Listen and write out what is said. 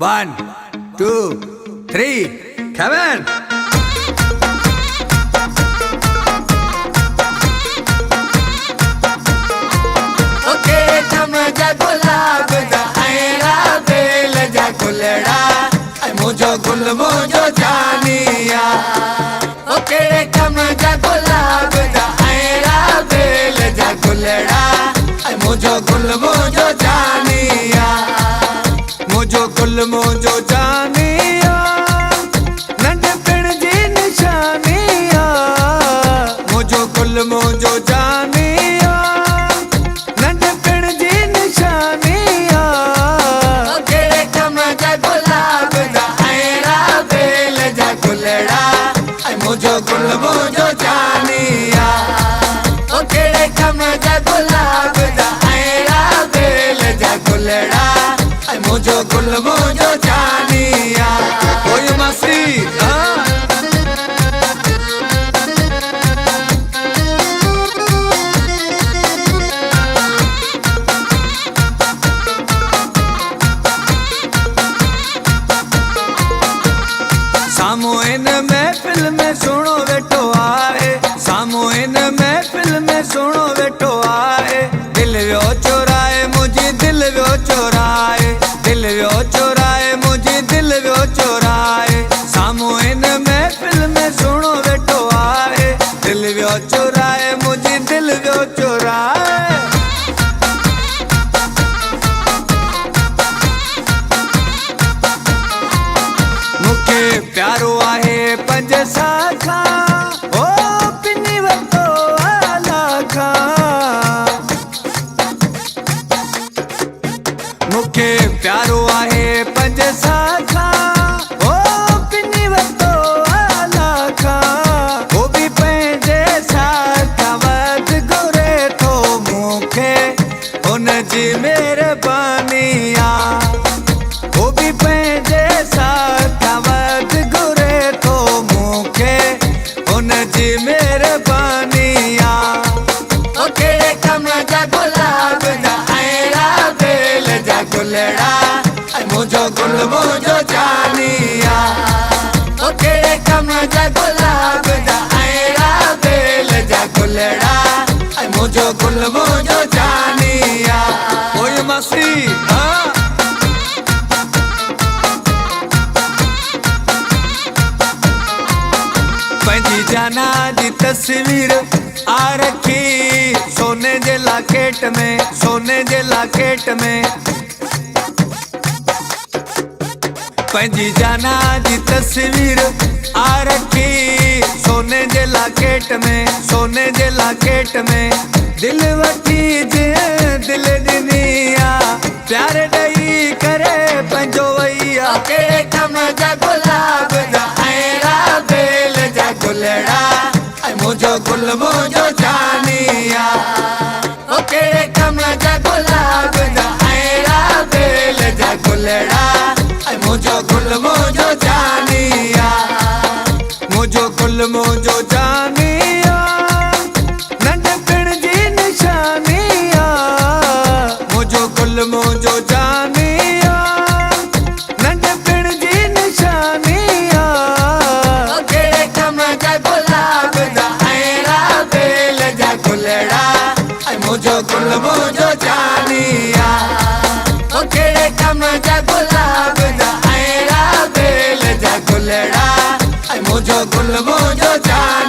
1, 2, 3, Kevin! मुझो गुल मुझो जानिया ओ केड़े कम जा गुलाब दा ऐरा बेल जा गुलड़ा मुझो गुल मुझो जानिया मुझो गुल मुझो जानिया नंढपण जी निशानिया मुझो गुल मुझो जानिया नंढपण जी निशानिया ओ केड़े कम जा गुलाब दा मुझो गुल मुझो जानिया ओ केड़े कम जा गुलाब दा ऐरा बेल जा गुलड़ा मुझो गुल मुझो जानिया ओए मासी सामोइन महफिल में सुनो वेठो आए सामोइन महफिल में सुनो वेठो आए दिल व्यो चोराए मुझी दिल व्यो चोराए दिल व्यो चोराए मुझी दिल व्यो चोराए सामोइन महफिल में सुनो वेठो आए दिल व्यो चोराए मुझी दिल व्यो चोराए मुखे प्यारो आहे पंज साखा ओ पिनी वतो आलाखा मुखे प्यारो आहे पंज साखा ओ पिनी वतो आलाखा वो भी पंहिंजे साखा वध घुरे थो मुखे उन जी मेहरबानिया वो भी पंहिंजे साखा वध घुरे थो मुखे उन जी मेहरबानिया ओ केड़े कम जा गुलाब दा ऐरा बेल जा गुलड़ा मुझो गुल मुझो जानिया ओ केड़े कम जा गुलाब दा ऐरा बेल जा गुलड़ा मुझो गुल मुझो जानिया ओए मासी पंहिंजी जाना जी तस्वीर आ रखी सोने जे लाकेट में सोने जे लाकेट में पंहिंजी जाना जी तस्वीर आ रखी सोने जे लाकेट में सोने जे लाकेट में दिल वठी जे दिल ॾिनिया प्यार ॾेई करे पंहिंजो वैया केड़े कम जा गुलाब दा ऐरा बेल जा गुलड़ा मुझो गुल मुझो जानिया ओ केड़े कम जा गुलाब दा ऐरा बेल जा गुलड़ा मुझो गुल मुझो जानिया मुझो गुल मुझो जानिया नंढपण जी निशानिया मुझो गुल मुझो जानिया नंढपण जी निशानिया ओ केड़े कम जा गुलाब दा ऐरा बेल जा गुलड़ा मुझो गुल मुझो जानिया ओ केड़े कम जा गुलाब दा ऐरा बेल जा गुलड़ा मुझो गुल मुझो जानिया।